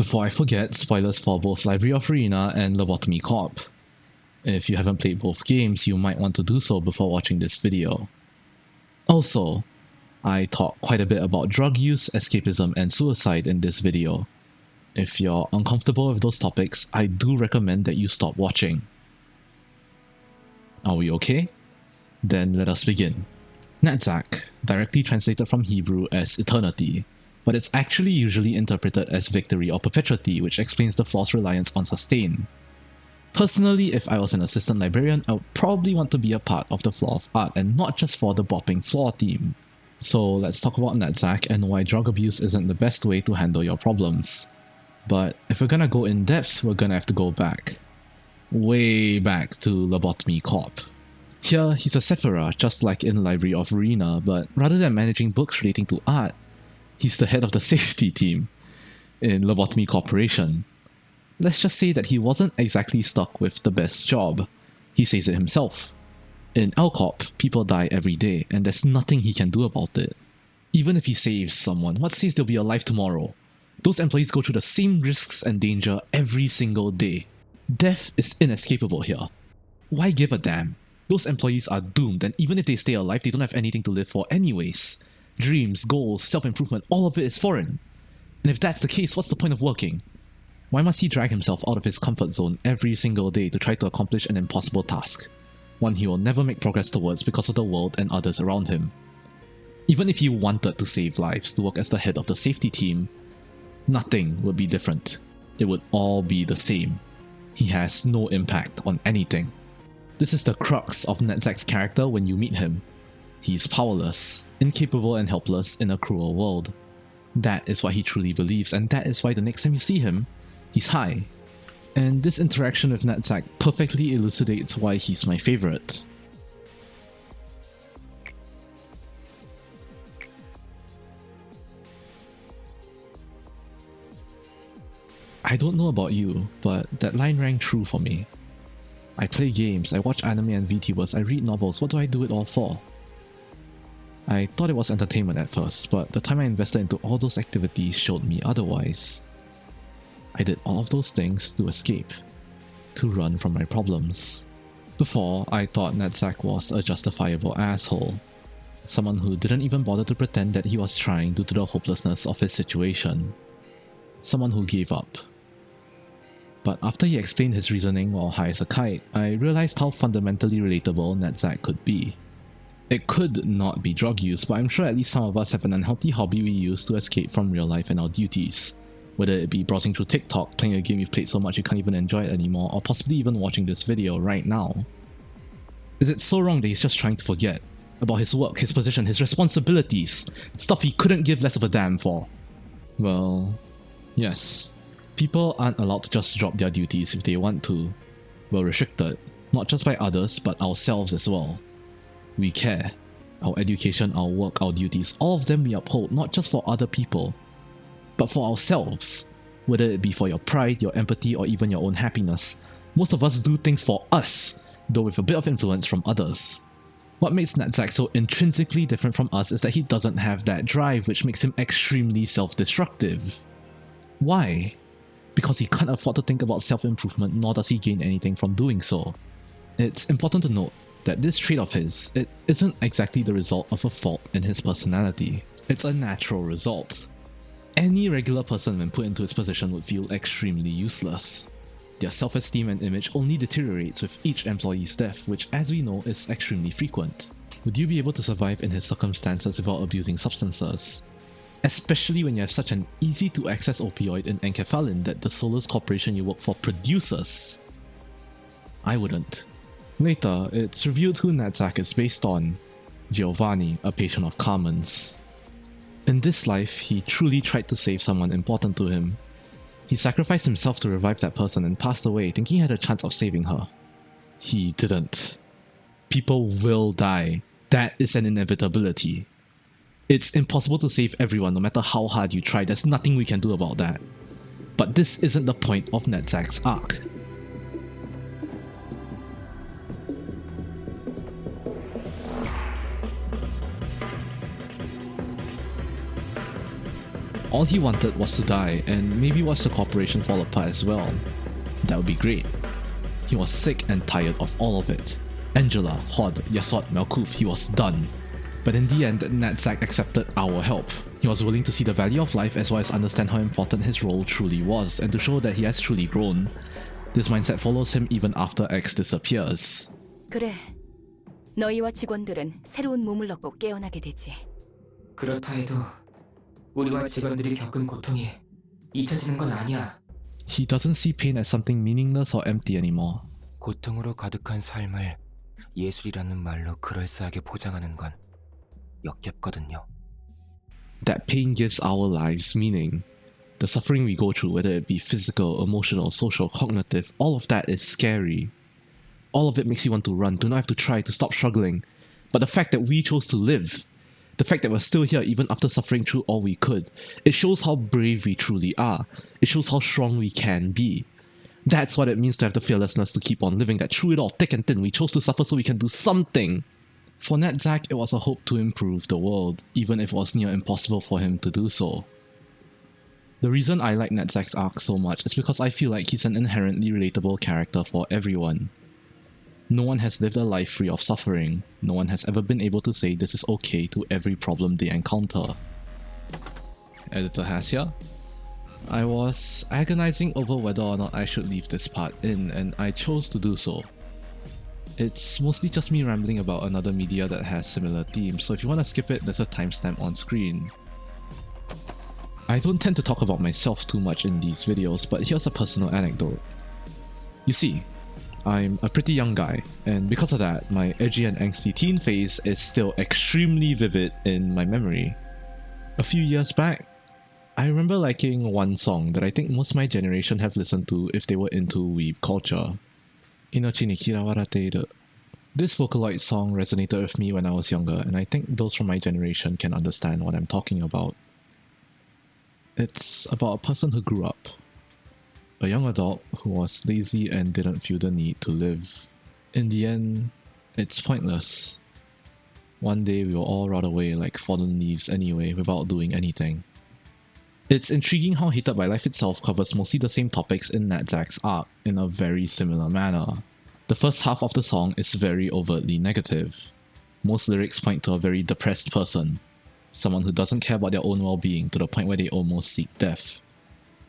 Before I forget, spoilers for both Library of Ruina and Lobotomy Corp. If you haven't played both games, you might want to do so before watching this video. Also, I talk quite a bit about drug use, escapism, and suicide in this video. If you're uncomfortable with those topics, I do recommend that you stop watching. Are we okay? Then let us begin. Netzach, directly translated from Hebrew as eternity, but it's actually usually interpreted as victory or perpetuity, which explains the flaw's reliance on sustain. Personally, if I was an assistant librarian, I would probably want to be a part of the flaw of art and not just for the bopping flaw team. So let's talk about Netzach and why drug abuse isn't the best way to handle your problems. But if we're gonna go in depth, we're gonna have to go back. Way back to Lobotomy Corp. Here, he's a Sephirah, just like in Library of Ruina, but rather than managing books relating to art, he's the head of the safety team in Lobotomy Corporation. Let's just say that he wasn't exactly stuck with the best job. He says it himself. In LCorp, people die every day, and there's nothing he can do about it. Even if he saves someone, what says they'll be alive tomorrow? Those employees go through the same risks and danger every single day. Death is inescapable here. Why give a damn? Those employees are doomed, and even if they stay alive, they don't have anything to live for anyways. Dreams, goals, self-improvement, all of it is foreign. And if that's the case, what's the point of working? Why must he drag himself out of his comfort zone every single day to try to accomplish an impossible task? One he will never make progress towards because of the world and others around him. Even if he wanted to save lives, to work as the head of the safety team, nothing would be different. It would all be the same. He has no impact on anything. This is the crux of Netzach's character when you meet him. He's powerless, incapable and helpless in a cruel world. That is what he truly believes, and that is why the next time you see him, he's high. And this interaction with Netzach perfectly elucidates why he's my favorite. I don't know about you, but that line rang true for me. I play games, I watch anime and VTubers, I read novels, what do I do it all for? I thought it was entertainment at first, but the time I invested into all those activities showed me otherwise. I did all of those things to escape, to run from my problems. Before, I thought Netzach was a justifiable asshole. Someone who didn't even bother to pretend that he was trying due to the hopelessness of his situation. Someone who gave up. But after he explained his reasoning while high as a kite, I realized how fundamentally relatable Netzach could be. It could not be drug use, but I'm sure at least some of us have an unhealthy hobby we use to escape from real life and our duties. Whether it be browsing through TikTok, playing a game you've played so much you can't even enjoy it anymore, or possibly even watching this video right now. Is it so wrong that he's just trying to forget about his work, his position, his responsibilities, stuff he couldn't give less of a damn for? Well, yes. People aren't allowed to just drop their duties if they want to. We're restricted, not just by others, but ourselves as well. We care. Our education, our work, our duties, all of them we uphold, not just for other people, but for ourselves. Whether it be for your pride, your empathy, or even your own happiness, most of us do things for us, though with a bit of influence from others. What makes Netzach so intrinsically different from us is that he doesn't have that drive, which makes him extremely self-destructive. Why? Because he can't afford to think about self-improvement, nor does he gain anything from doing so. It's important to note that this trait of his, it isn't exactly the result of a fault in his personality. It's a natural result. Any regular person when put into his position would feel extremely useless. Their self-esteem and image only deteriorates with each employee's death, which as we know is extremely frequent. Would you be able to survive in his circumstances without abusing substances? Especially when you have such an easy-to-access opioid in enkephalin that the Solus Corporation you work for produces. I wouldn't. Later, it's revealed who Netzach is based on. Giovanni, a patient of Carmen's. In this life, he truly tried to save someone important to him. He sacrificed himself to revive that person and passed away thinking he had a chance of saving her. He didn't. People will die. That is an inevitability. It's impossible to save everyone no matter how hard you try, there's nothing we can do about that. But this isn't the point of Netzach's arc. All he wanted was to die and maybe watch the corporation fall apart as well. That would be great. He was sick and tired of all of it. Angela, Hod, Yasod, Malkuth, he was done. But in the end, Netzach accepted our help. He was willing to see the value of life as well as understand how important his role truly was, and to show that he has truly grown. This mindset follows him even after X disappears. 그래. 너희와 직원들은 새로운 몸을 얻고 깨어나게 되지. 그렇다 해도 우리와 직원들이 겪은 고통이 잊혀지는 건 아니야. He doesn't see pain as something meaningless or empty anymore. 고통으로 가득한 삶을 예술이라는 말로 그럴싸하게 포장하는 건 역겹거든요. That pain gives our lives meaning. The suffering we go through, whether it be physical, emotional, social, cognitive, all of that is scary. All of it makes you want to run, to not have to try, to stop struggling. But the fact that we chose to live, the fact that we're still here even after suffering through all we could, it shows how brave we truly are. It shows how strong we can be. That's what it means to have the fearlessness to keep on living, that through it all, thick and thin, we chose to suffer so we can do something. For Netzach, it was a hope to improve the world, even if it was near impossible for him to do so. The reason I like Netzach's arc so much is because I feel like he's an inherently relatable character for everyone. No one has lived a life free of suffering. No one has ever been able to say this is okay to every problem they encounter. Editor has here. I was agonizing over whether or not I should leave this part in, and I chose to do so. It's mostly just me rambling about another media that has similar themes, so if you want to skip it, there's a timestamp on screen. I don't tend to talk about myself too much in these videos, but here's a personal anecdote. You see, I'm a pretty young guy, and because of that, my edgy and angsty teen phase is still extremely vivid in my memory. A few years back, I remember liking one song that I think most of my generation have listened to if they were into weeb culture. Inochi ni Kirawarateru. This Vocaloid song resonated with me when I was younger, and I think those from my generation can understand what I'm talking about. It's about a person who grew up. A young adult who was lazy and didn't feel the need to live. In the end, it's pointless. One day we will all rot away like fallen leaves anyway without doing anything. It's intriguing how Hated by Life itself covers mostly the same topics in Netzach's arc in a very similar manner. The first half of the song is very overtly negative. Most lyrics point to a very depressed person, someone who doesn't care about their own well-being to the point where they almost seek death,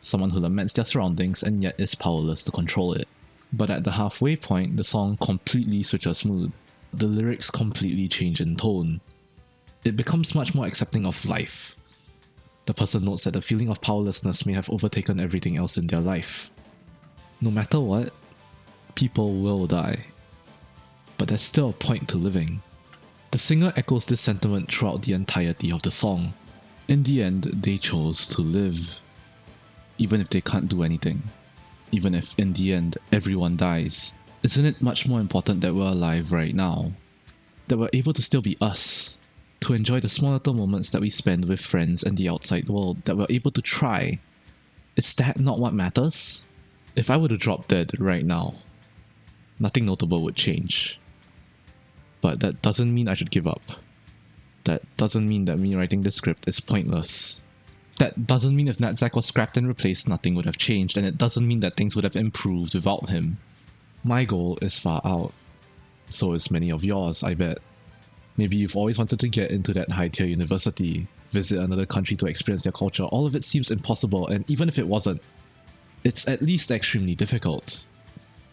someone who laments their surroundings and yet is powerless to control it. But at the halfway point, the song completely switches mood. The lyrics completely change in tone. It becomes much more accepting of life. The person notes that the feeling of powerlessness may have overtaken everything else in their life. No matter what, people will die. But there's still a point to living. The singer echoes this sentiment throughout the entirety of the song. In the end, they chose to live. Even if they can't do anything. Even if, in the end, everyone dies. Isn't it much more important that we're alive right now? That we're able to still be us? To enjoy the small little moments that we spend with friends and the outside world, that we're able to try. Is that not what matters? If I were to drop dead right now, nothing notable would change. But that doesn't mean I should give up. That doesn't mean that me writing this script is pointless. That doesn't mean if Netzach was scrapped and replaced, nothing would have changed, and it doesn't mean that things would have improved without him. My goal is far out. So is many of yours, I bet. Maybe you've always wanted to get into that high-tier university, visit another country to experience their culture. All of it seems impossible, and even if it wasn't, it's at least extremely difficult.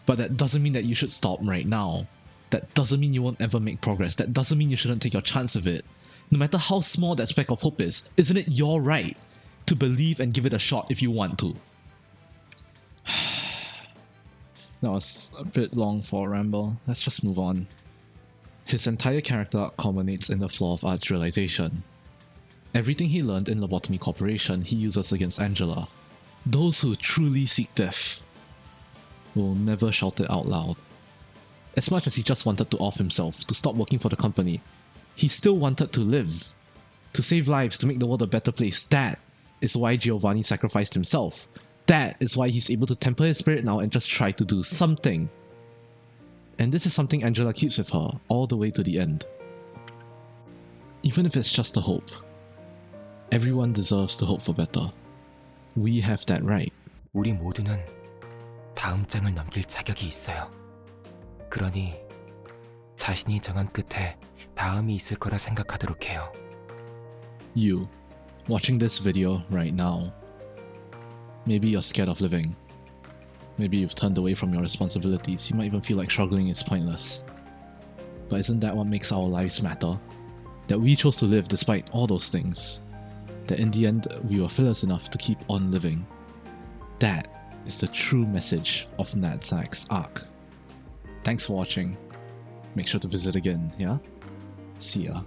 But that doesn't mean that you should stop right now. That doesn't mean you won't ever make progress. That doesn't mean you shouldn't take your chance of it. No matter how small that speck of hope is, isn't it your right to believe and give it a shot if you want to? That was a bit long for a ramble. Let's just move on. His entire character arc culminates in the flaw of Art's realization. Everything he learned in Lobotomy Corporation he uses against Angela. Those who truly seek death will never shout it out loud. As much as he just wanted to off himself, to stop working for the company, he still wanted to live. To save lives, to make the world a better place. That is why Giovanni sacrificed himself. That is why he's able to temper his spirit now and just try to do something. And this is something Angela keeps with her all the way to the end. Even if it's just a hope. Everyone deserves to hope for better. We have that right. 우리 모두는 다음 장을 넘길 자격이 있어요. 그러니 자신이 정한 끝에 다음이 있을 거라 생각하도록 해요. You, watching this video right now, maybe you're scared of living. Maybe you've turned away from your responsibilities. You might even feel like struggling is pointless. But isn't that what makes our lives matter? That we chose to live despite all those things. That in the end, we were fearless enough to keep on living. That is the true message of Netzach's arc. Thanks for watching. Make sure to visit again, yeah? See ya.